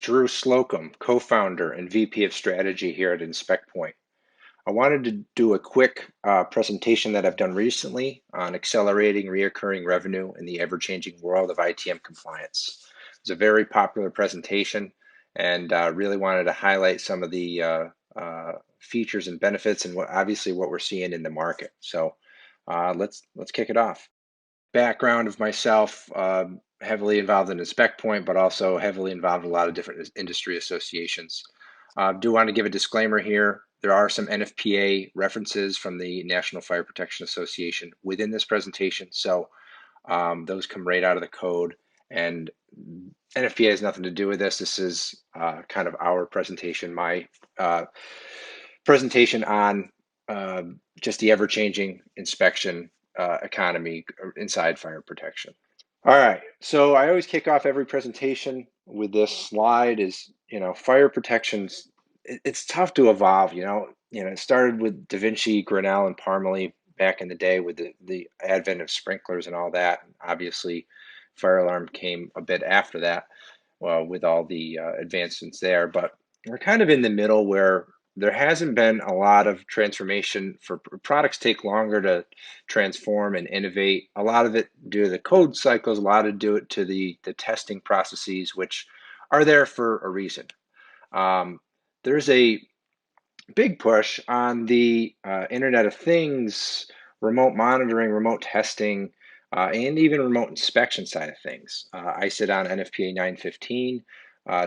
Drew Slocum, co-founder and VP of Strategy here at InspectPoint. I wanted to do a quick presentation that I've done recently on accelerating reoccurring revenue in the ever-changing world of ITM compliance. It's a very popular presentation, and really wanted to highlight some of the features and benefits, and obviously what we're seeing in the market. So let's kick it off. Background of myself, heavily involved in InspectPoint, but also heavily involved in a lot of different industry associations. Do want to give a disclaimer here. There are some NFPA references from the National Fire Protection Association within this presentation, so those come right out of the code, and NFPA has nothing to do with this. This is kind of our presentation, my presentation on just the ever-changing inspection economy inside fire protection. All right, so I always kick off every presentation with this slide is, fire protections, it's tough to evolve, it started with Da Vinci, Grinnell, and Parmalee back in the day with the advent of sprinklers and all that. Obviously, fire alarm came a bit after that, well, with all the advancements there, but we're kind of in the middle where there hasn't been a lot of transformation. For products take longer to transform and innovate. A lot of it due to the code cycles, a lot of do it to the testing processes, which are there for a reason. There's a big push on the Internet of Things, remote monitoring, remote testing, and even remote inspection side of things. I sit on NFPA 915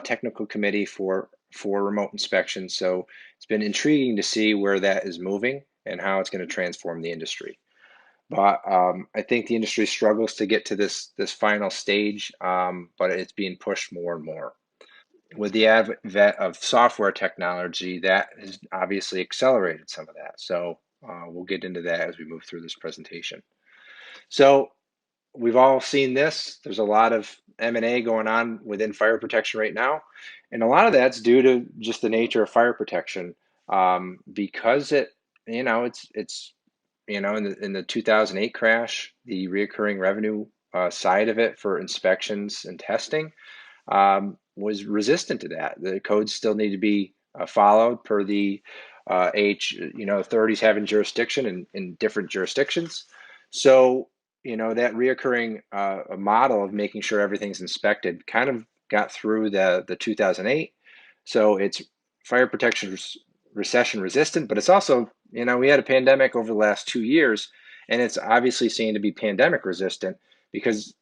technical committee for remote inspection, so it's been intriguing to see where that is moving and how it's going to transform the industry. But I think the industry struggles to get to this final stage, but it's being pushed more and more. With the advent of software technology, that has obviously accelerated some of that. So we'll get into that as we move through this presentation. So we've all seen this. There's a lot of M&A going on within fire protection right now. And a lot of that's due to just the nature of fire protection, because it's in the 2008 crash, the reoccurring revenue side of it for inspections and testing was resistant to that. The codes still need to be followed per the authorities having jurisdiction in different jurisdictions. So, that reoccurring model of making sure everything's inspected kind of got through the 2008. So it's fire protection recession resistant, but it's also, we had a pandemic over the last 2 years, and it's obviously seen to be pandemic resistant because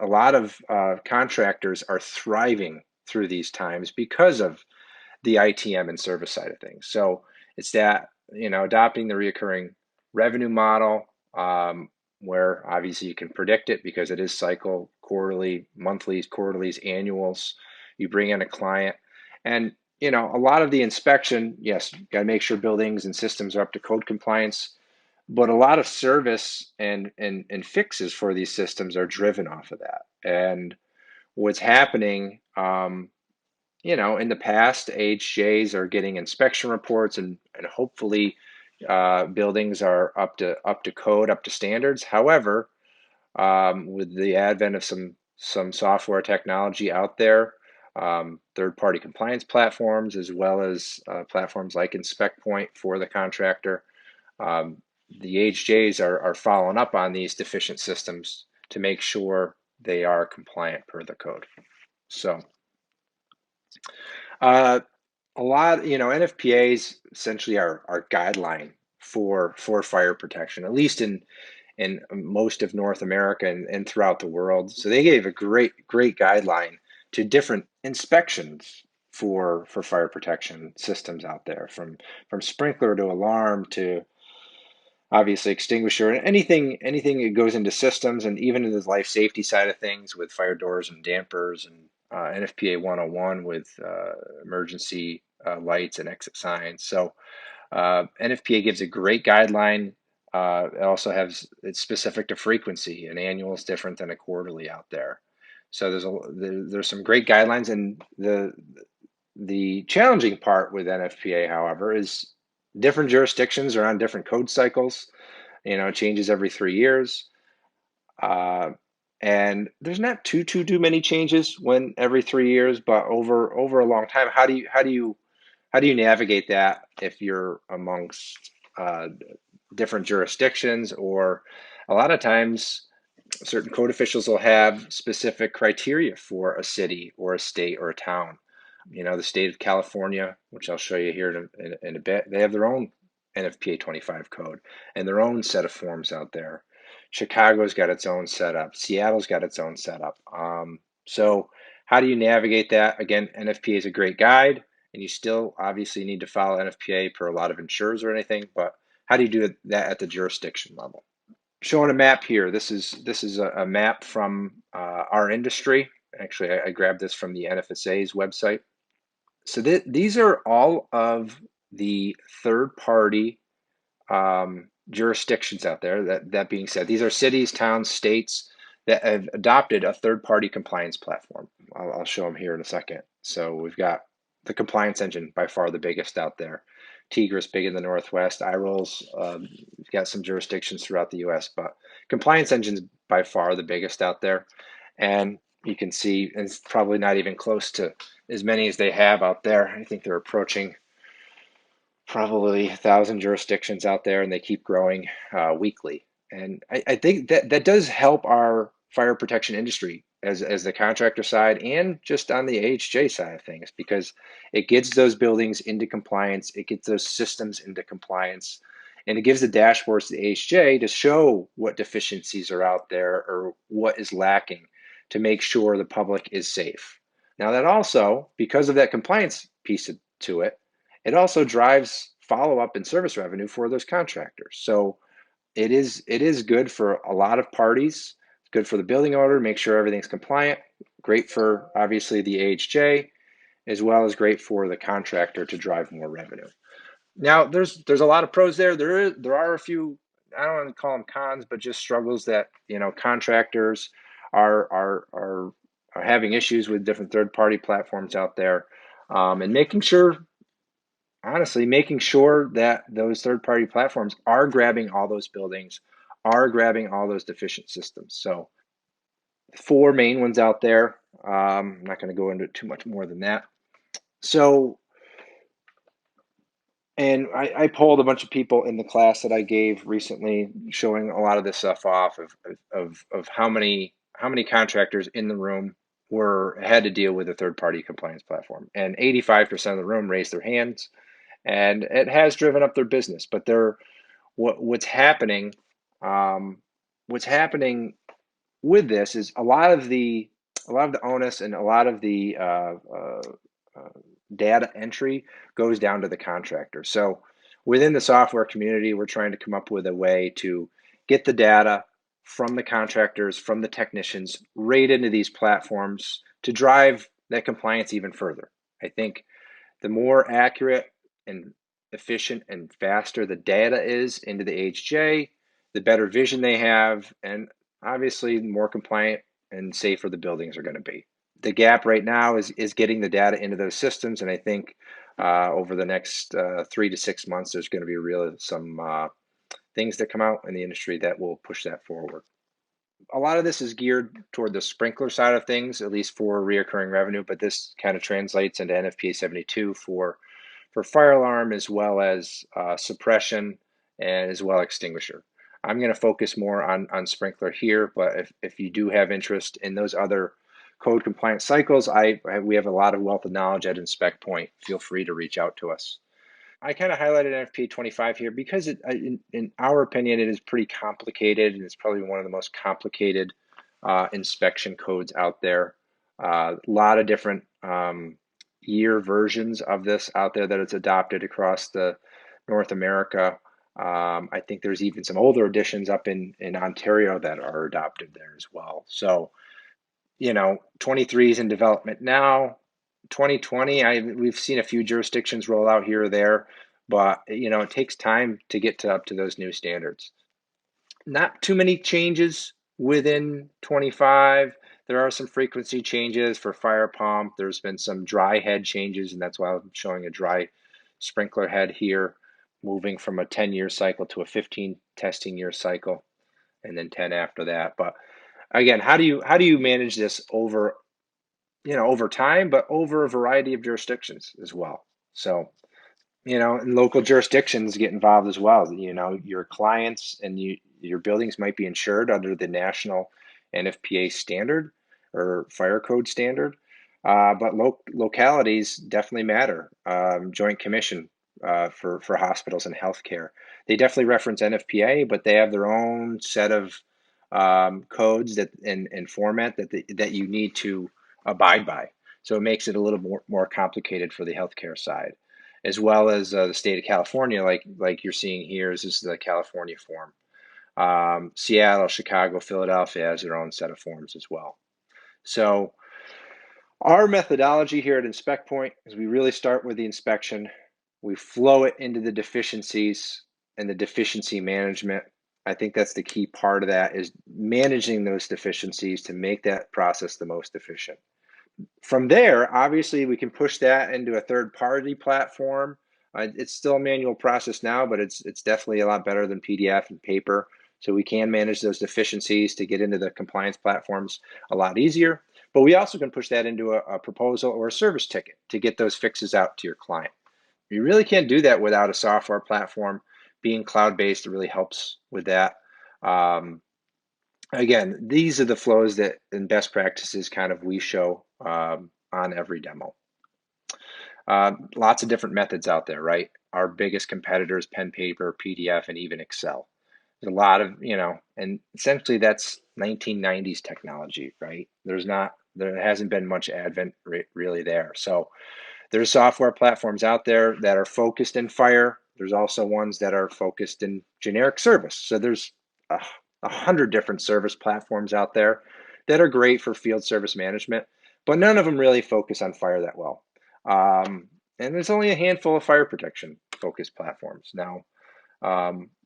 a lot of contractors are thriving through these times because of the ITM and service side of things. So it's that, adopting the reoccurring revenue model, where obviously you can predict it because it is cycle, quarterly, monthlies, quarterlies, annuals. You bring in a client, and a lot of the inspection, yes, you got to make sure buildings and systems are up to code compliance, but a lot of service and fixes for these systems are driven off of that. And what's happening, in the past, AHJs are getting inspection reports, and hopefully buildings are up to code, up to standards. However, with the advent of some software technology out there, third-party compliance platforms, as well as platforms like InspectPoint for the contractor, the AHJs are following up on these deficient systems to make sure they are compliant per the code. So a lot, NFPAs essentially are our guideline for fire protection, at least in most of North America and throughout the world. So they gave a great guideline to different inspections for fire protection systems out there, from sprinkler to alarm to obviously extinguisher, and anything that goes into systems, and even into the life safety side of things with fire doors and dampers, and NFPA 101 with emergency lights and exit signs. So NFPA gives a great guideline. It also it's specific to frequency. An annual is different than a quarterly out there. So there's some great guidelines, and the challenging part with NFPA, however, is different jurisdictions are on different code cycles. It changes every 3 years. And And there's not too many changes when every 3 years, but over a long time, how do you navigate that if you're amongst different jurisdictions, or a lot of times certain code officials will have specific criteria for a city or a state or a town. The state of California, which I'll show you here in a bit, they have their own NFPA 25 code and their own set of forms out there. Chicago's got its own setup. Seattle's got its own setup. So how do you navigate that? Again, NFPA is a great guide, and you still obviously need to follow NFPA per a lot of insurers or anything, but how do you do that at the jurisdiction level? Showing a map here. This is a map from our industry. Actually, I grabbed this from the NFSA's website. So these are all of the third-party jurisdictions out there. That being said, these are cities, towns, states that have adopted a third-party compliance platform. I'll show them here in a second. So we've got the compliance engine, by far the biggest out there. Tigris, big in the Northwest. iRolls, we've got some jurisdictions throughout the U.S., but compliance engine's by far the biggest out there. And you can see it's probably not even close to as many as they have out there. I think they're approaching probably 1,000 jurisdictions out there, and they keep growing weekly. And I think that does help our fire protection industry as the contractor side and just on the AHJ side of things, because it gets those buildings into compliance, it gets those systems into compliance, and it gives the dashboards to the AHJ to show what deficiencies are out there or what is lacking to make sure the public is safe. Now that also, because of that compliance piece to it, it also drives follow-up and service revenue for those contractors. So it is good for a lot of parties. It's good for the building owner, make sure everything's compliant. Great for obviously the AHJ, as well as great for the contractor to drive more revenue. Now there's a lot of pros there. There are a few, I don't want to call them cons, but just struggles that contractors are having issues with different third-party platforms out there, and making sure that those third-party platforms are grabbing all those buildings, are grabbing all those deficient systems. So 4 main ones out there. I'm not going to go into too much more than that. So, and I polled a bunch of people in the class that I gave recently, showing a lot of this stuff off of how many contractors in the room had to deal with a third-party compliance platform, and 85% of the room raised their hands, and it has driven up their business. But what's happening, what's happening with this is a lot of the onus and a lot of the data entry goes down to the contractor. So within the software community, we're trying to come up with a way to get the data from the contractors, from the technicians, right into these platforms to drive that compliance even further. I think the more accurate and efficient and faster the data is into the HJ, the better vision they have, and obviously the more compliant and safer the buildings are going to be. The gap right now is getting the data into those systems, and I think over the next 3 to 6 months, there's going to be some things that come out in the industry that will push that forward. A lot of this is geared toward the sprinkler side of things, at least for reoccurring revenue, but this kind of translates into NFPA 72 for fire alarm, as well as suppression, and as well extinguisher. I'm going to focus more on sprinkler here, but if you do have interest in those other code compliance cycles, we have a lot of wealth of knowledge at Inspect Point. Feel free to reach out to us. I kind of highlighted NFPA 25 here because in our opinion, it is pretty complicated, and it's probably one of the most complicated inspection codes out there. A lot of different year versions of this out there that it's adopted across the North America. I think there's even some older editions up in Ontario that are adopted there as well. So, 23 is in development now. 2020, we've seen a few jurisdictions roll out here or there, but it takes time to get up to those new standards. Not too many changes within 25. There are some frequency changes for fire pump. There's been some dry head changes, and that's why I'm showing a dry sprinkler head here, moving from a 10-year cycle to a 15 testing year cycle, and then 10 after that. But Again, how do you manage this over, over time, but over a variety of jurisdictions as well? So, and local jurisdictions get involved as well. Your clients and your buildings might be insured under the national NFPA standard or fire code standard, but localities definitely matter. Joint Commission for hospitals and healthcare, they definitely reference NFPA, but they have their own set of codes that and format that you need to abide by. So it makes it a little more complicated for the healthcare side, as well as the state of California, like you're seeing here. This is the California form. Seattle, Chicago, Philadelphia has their own set of forms as well. So our methodology here at Inspect Point is we really start with the inspection. We flow it into the deficiencies and the deficiency management. I think that's the key part of that, is managing those deficiencies to make that process the most efficient. From there, obviously, we can push that into a third-party platform. It's still a manual process now, but it's definitely a lot better than PDF and paper. So we can manage those deficiencies to get into the compliance platforms a lot easier. But we also can push that into a proposal or a service ticket to get those fixes out to your client. You really can't do that without a software platform. Being cloud-based really helps with that. Again, these are the flows that in best practices kind of we show on every demo. Lots of different methods out there, right? Our biggest competitors, pen, paper, PDF, and even Excel. There's a lot of, and essentially that's 1990s technology, right? There hasn't been much advent really there. So there's software platforms out there that are focused in fire. There's also ones that are focused in generic service. So there's 100 different service platforms out there that are great for field service management, but none of them really focus on fire that well. And there's only a handful of fire protection focused platforms. Now,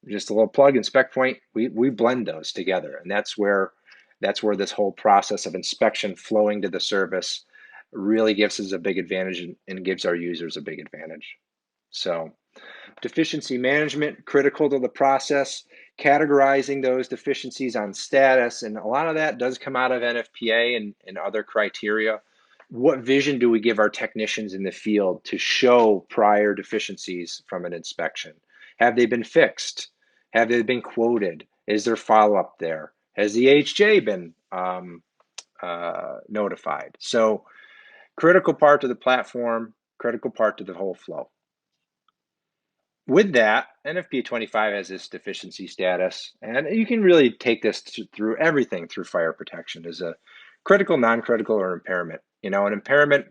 just a little plug, Inspect Point, we blend those together, and that's where this whole process of inspection flowing to the service really gives us a big advantage and gives our users a big advantage. So deficiency management, critical to the process, categorizing those deficiencies on status, and a lot of that does come out of NFPA and other criteria. What vision do we give our technicians in the field to show prior deficiencies from an inspection? Have they been fixed? Have they been quoted? Is there follow-up there? Has the HJ been notified? So critical part to the platform, critical part to the whole flow. With that, NFPA 25 has this deficiency status, and you can really take this through everything through fire protection as a critical, non-critical, or impairment. An impairment,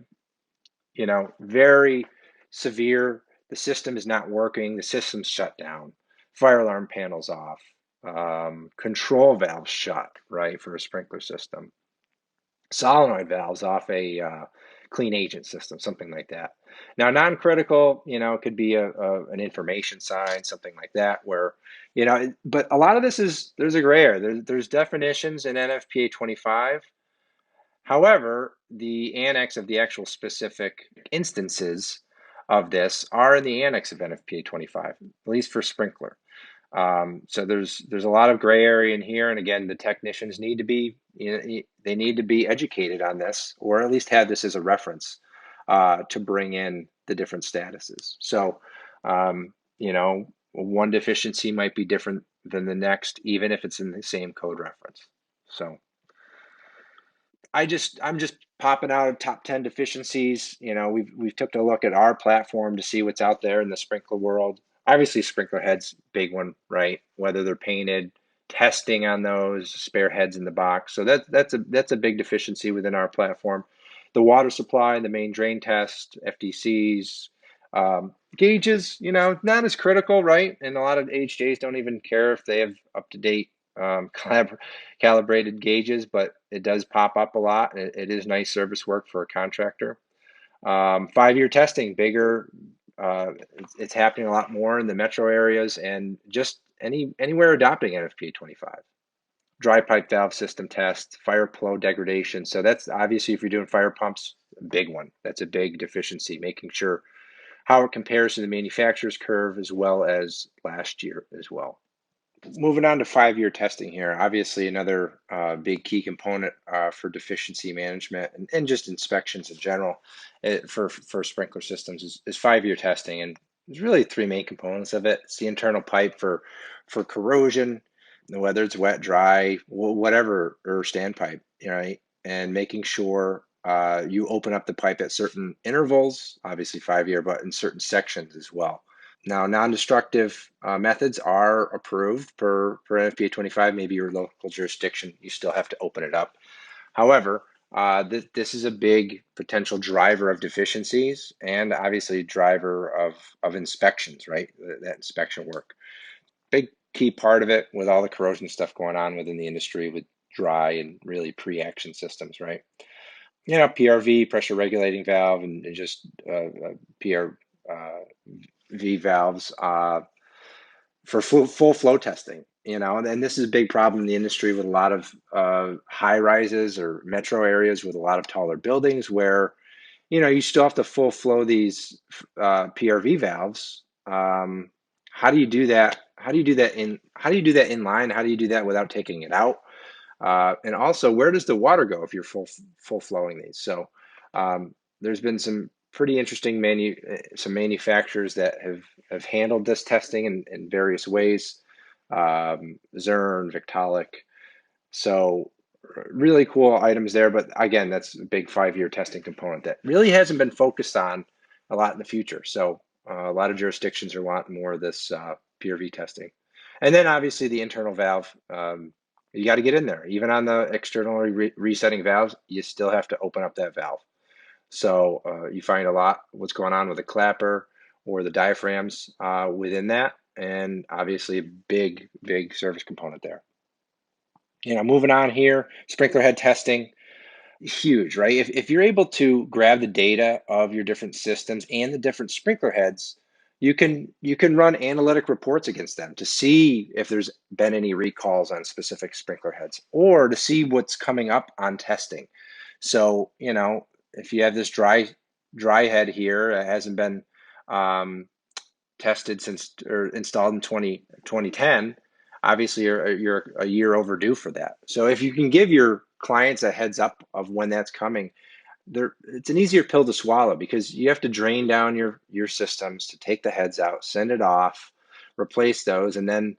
very severe. The system is not working. The system's shut down. Fire alarm panels off. Control valves shut, right, for a sprinkler system. Solenoid valves off a clean agent system, something like that. Now, non-critical, it could be an information sign, something like that, where, but a lot of this there's a gray area. There's definitions in NFPA 25. However, the annex of the actual specific instances of this are in the annex of NFPA 25, at least for sprinkler. So there's a lot of gray area in here, and again, the technicians need to be they need to be educated on this, or at least have this as a reference to bring in the different statuses. So one deficiency might be different than the next, even if it's in the same code reference. So I'm just popping out of top 10 deficiencies. We've took a look at our platform to see what's out there in the sprinkler world. Obviously, sprinkler heads, big one, right? Whether they're painted, testing on those spare heads in the box. So that's a big deficiency within our platform. The water supply, the main drain test, FDCs, gauges, not as critical, right? And a lot of HJs don't even care if they have up to date calibrated gauges, but it does pop up a lot. It is nice service work for a contractor. 5-year testing, bigger. It's happening a lot more in the metro areas and just anywhere adopting NFPA 25. Dry pipe valve system test, fire flow degradation. So that's obviously, if you're doing fire pumps, a big one. That's a big deficiency, making sure how it compares to the manufacturer's curve as well as last year as well. Moving on to 5-year testing here, obviously another big key component for deficiency management and just inspections in general for sprinkler systems is 5-year testing. And there's really three main components of it. It's the internal pipe for corrosion, whether it's wet, dry, whatever, or standpipe, right? And making sure you open up the pipe at certain intervals, obviously 5-year, but in certain sections as well. Now, non-destructive methods are approved per NFPA 25. Maybe your local jurisdiction, you still have to open it up. However, this is a big potential driver of deficiencies and obviously driver of inspections, right? That inspection work. Big key part of it with all the corrosion stuff going on within the industry with dry and really pre-action systems, right? PRV, pressure regulating valve, and just PRV valves. For full flow testing, and this is a big problem in the industry with a lot of high rises or metro areas with a lot of taller buildings where, you still have to full flow these PRV valves. How do you do that? How do you do that in line? How do you do that without taking it out? And also, where does the water go if you're full flowing these? So there's been some pretty interesting some manufacturers that have handled this testing in various ways. Zurn, Victaulic. So really cool items there. But again, that's a big 5-year testing component that really hasn't been focused on a lot in the future. So a lot of jurisdictions are wanting more of this PRV testing. And then obviously the internal valve. You got to get in there. Even on the externally resetting valves, you still have to open up that valve. So you find a lot what's going on with the clapper or the diaphragms within that, and obviously a big service component there. Moving on here, sprinkler head testing, huge, right? If you're able to grab the data of your different systems and the different sprinkler heads, you can run analytic reports against them to see if there's been any recalls on specific sprinkler heads or to see what's coming up on testing. So, if you have this dry head here, it hasn't been tested since or installed in 2010, obviously you're a year overdue for that. So if you can give your clients a heads up of when that's coming, it's an easier pill to swallow because you have to drain down your systems to take the heads out, send it off, replace those, and then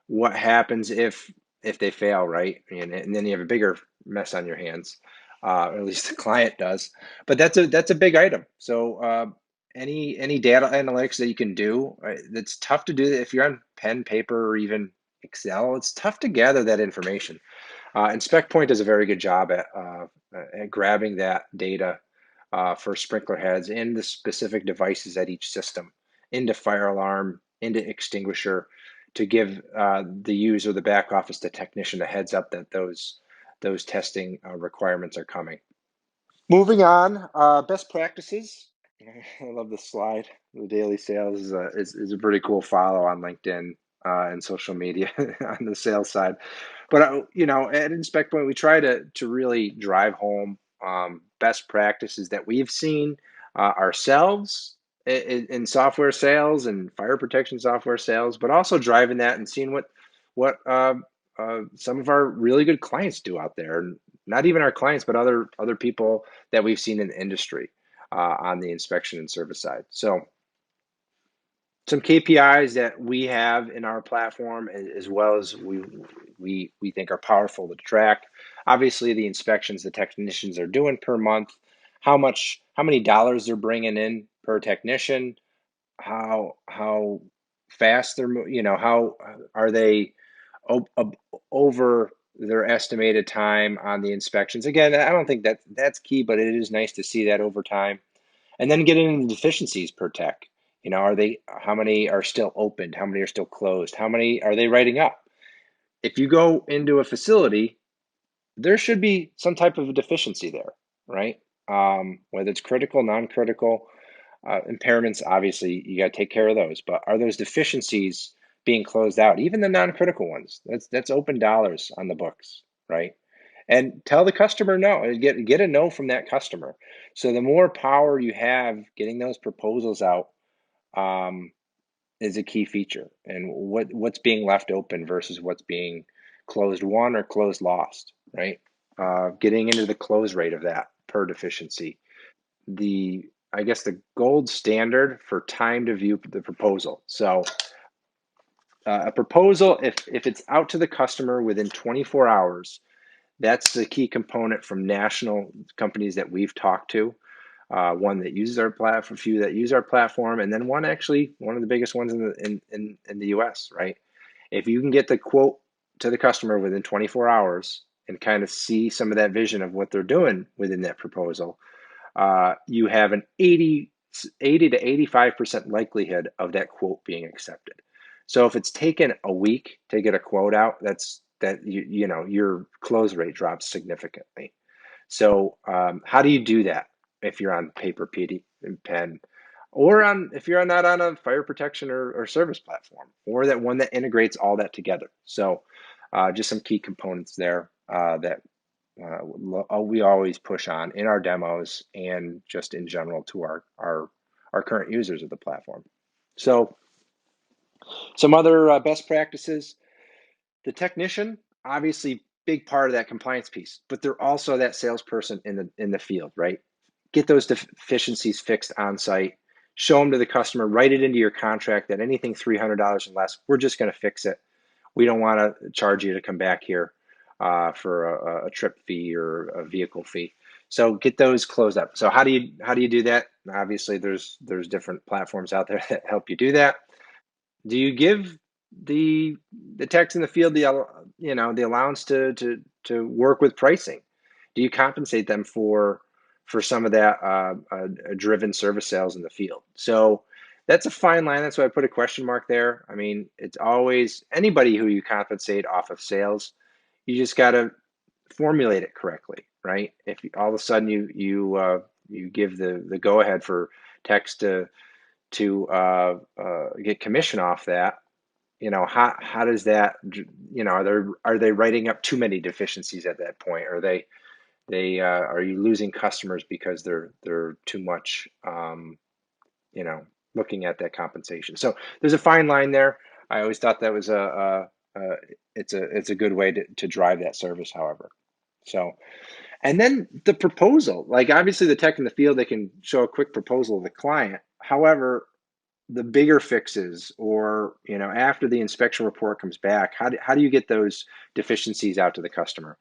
what happens if they fail, right? And then you have a bigger mess on your hands, or at least the client does. But that's a big item. So any data analytics that you can do, right, that's tough to do if you're on pen, paper, or even Excel. It's tough to gather that information. InspectPoint does a very good job at grabbing that data for sprinkler heads and the specific devices at each system into fire alarm, into extinguisher, to give the user, the back office, the technician, a heads up that those testing requirements are coming. Moving on, best practices. I love this slide. The daily sales is a pretty cool follow on LinkedIn and social media on the sales side. But at InspectPoint, we try to really drive home best practices that we've seen ourselves in software sales and fire protection software sales, but also driving that and seeing what some of our really good clients do out there, and not even our clients, but other people that we've seen in the industry on the inspection and service side. So some KPIs that we have in our platform, as well as we think are powerful to track. Obviously, the inspections the technicians are doing per month, how many dollars they're bringing in per technician, how fast they're, how are they over their estimated time on the inspections. Again, I don't think that's key, but it is nice to see that over time. And then getting into deficiencies per tech. How many are still opened? How many are still closed? How many are they writing up? If you go into a facility, there should be some type of a deficiency there, right? Whether it's critical, non-critical, impairments, obviously you got to take care of those. But are those deficiencies being closed out? Even the non-critical ones. That's open dollars on the books, right? And tell the customer no. Get a no from that customer. So the more power you have getting those proposals out, um, is a key feature, and what's being left open versus what's being closed won or closed lost, right? Getting into the close rate of that per deficiency. I guess the gold standard for time to view the proposal. So a proposal, if it's out to the customer within 24 hours, that's the key component from national companies that we've talked to. One that uses our platform, a few that use our platform, and then one of the biggest ones in the U.S. Right? If you can get the quote to the customer within 24 hours and kind of see some of that vision of what they're doing within that proposal, you have an 80 to 85% likelihood of that quote being accepted. So if it's taken a week to get a quote out, your close rate drops significantly. So how do you do that if you're on paper, PD, and pen, or if you're not on a fire protection or service platform, or that one that integrates all that together? So just some key components there that we always push on in our demos and just in general to our current users of the platform. So some other best practices: the technician, obviously big part of that compliance piece, but they're also that salesperson in the field, right? Get those deficiencies fixed on site, show them to the customer, write it into your contract that anything $300 and less, we're just going to fix it. We don't want to charge you to come back here for a trip fee or a vehicle fee. So get those closed up. So how do you do that? Obviously, there's different platforms out there that help you do that. Do you give the techs in the field the allowance to work with pricing? Do you compensate them for some of that driven service sales in the field? So that's a fine line. That's why I put a question mark there. I mean, it's always anybody who you compensate off of sales. You just got to formulate it correctly, right? If all of a sudden you give the go ahead for techs to get commission off that, how does that, are they writing up too many deficiencies at that point? Are you losing customers because they're too much, you know, looking at that compensation? So there's a fine line there. I always thought that was it's a good way to drive that service, however. So, and then the proposal, like obviously the tech in the field, they can show a quick proposal to the client. However, the bigger fixes, or after the inspection report comes back, how do you get those deficiencies out to the customer?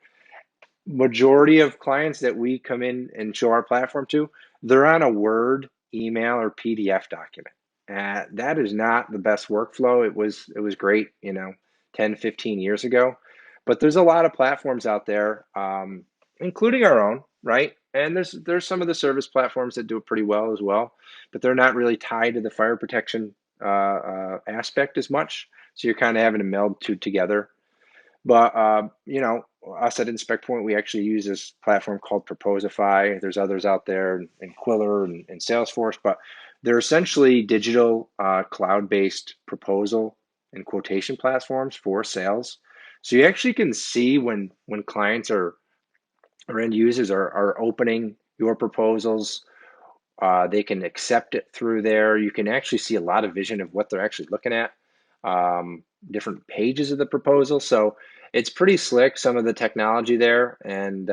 Majority of clients that we come in and show our platform to, they're on a Word, email, or PDF document. That is not the best workflow. It was great 10 15 years ago, but there's a lot of platforms out there, including our own, right? And there's some of the service platforms that do it pretty well as well, but they're not really tied to the fire protection aspect as much. So you're kind of having to meld two together. But us at Inspect Point, we actually use this platform called Proposify. There's others out there, and Quiller and Salesforce, but they're essentially digital cloud-based proposal and quotation platforms for sales. So you actually can see when clients or end users are opening your proposals. They can accept it through there. You can actually see a lot of vision of what they're actually looking at, different pages of the proposal. So it's pretty slick, some of the technology there. And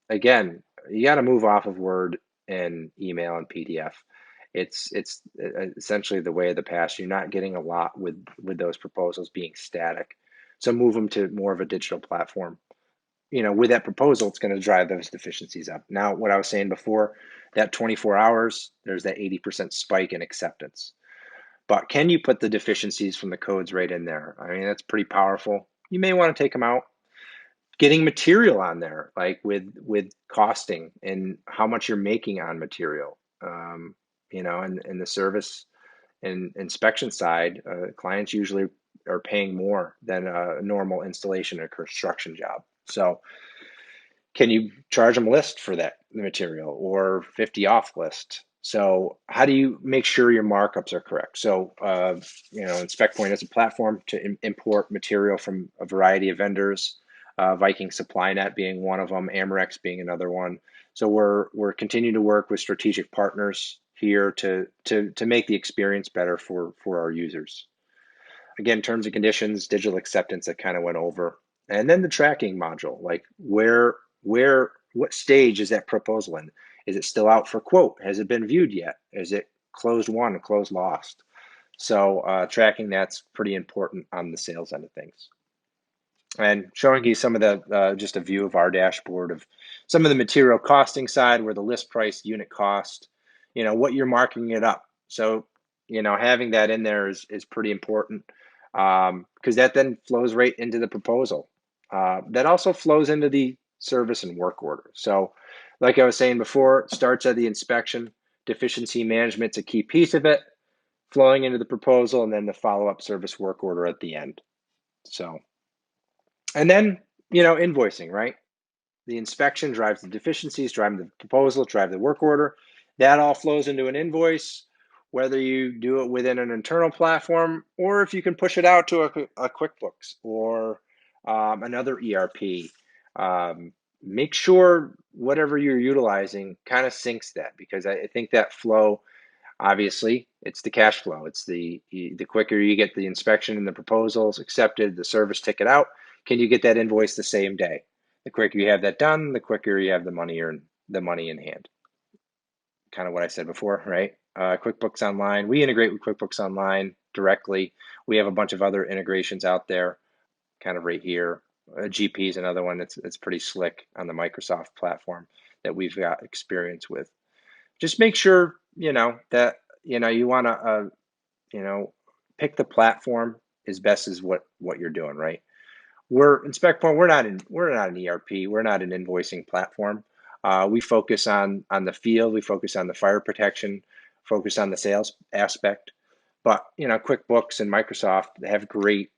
again, you got to move off of Word and email and PDF. It's essentially the way of the past. You're not getting a lot with those proposals being static. So move them to more of a digital platform. With that proposal, it's going to drive those deficiencies up. Now, what I was saying before, that 24 hours, there's that 80% spike in acceptance. But can you put the deficiencies from the codes right in there? I mean, that's pretty powerful. You may want to take them out. Getting material on there, like with costing and how much you're making on material, and the service and inspection side, clients usually are paying more than a normal installation or construction job. So can you charge them list for that material or 50 off list? So how do you make sure your markups are correct? So, Inspect Point is a platform to import material from a variety of vendors, Viking Supply Net being one of them, Amerex being another one. So we're continuing to work with strategic partners here to make the experience better for our users. Again, terms and conditions, digital acceptance, that kind of went over. And then the tracking module, like what stage is that proposal in? Is it still out for quote? Has it been viewed yet? Is it closed won, closed lost? So tracking that's pretty important on the sales end of things. And showing you some of the, just a view of our dashboard of some of the material costing side, where the list price, unit cost, what you're marking it up. So, having that in there is pretty important, because that then flows right into the proposal. That also flows into the service and work order. So, like I was saying before, it starts at the inspection. Deficiency management's a key piece of it, flowing into the proposal, and then the follow-up service work order at the end. So, and then, invoicing, right? The inspection drives the deficiencies, drive the proposal, drive the work order. That all flows into an invoice, whether you do it within an internal platform or if you can push it out to a QuickBooks or another ERP. Make sure whatever you're utilizing kind of syncs that, because I think that flow, obviously, it's the cash flow. It's the quicker you get the inspection and the proposals accepted, the service ticket out, can you get that invoice the same day? The quicker you have that done, the quicker you have the money in hand. Kind of what I said before, right? QuickBooks Online, we integrate with QuickBooks Online directly. We have a bunch of other integrations out there, kind of right here. GP is another one that's pretty slick on the Microsoft platform that we've got experience with. Just make sure, that, you want to, pick the platform as best as what you're doing, right? InspectPoint, we're not an ERP, we're not an invoicing platform. We focus on the field, we focus on the fire protection, focus on the sales aspect. But QuickBooks and Microsoft have great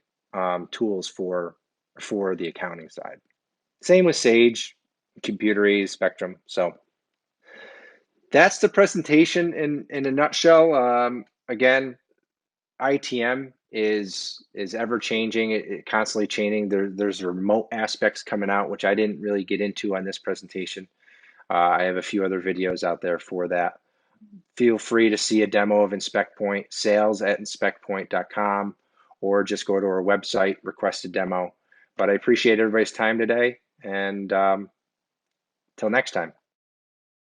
tools for the accounting side. Same with Sage, Computer Spectrum. So that's the presentation in a nutshell. Again, ITM is ever changing, it constantly changing. There's remote aspects coming out, which I didn't really get into on this presentation. I have a few other videos out there for that. Feel free to see a demo of InspectPoint, sales@inspectpoint.com, or just go to our website, request a demo. But I appreciate everybody's time today, and till next time.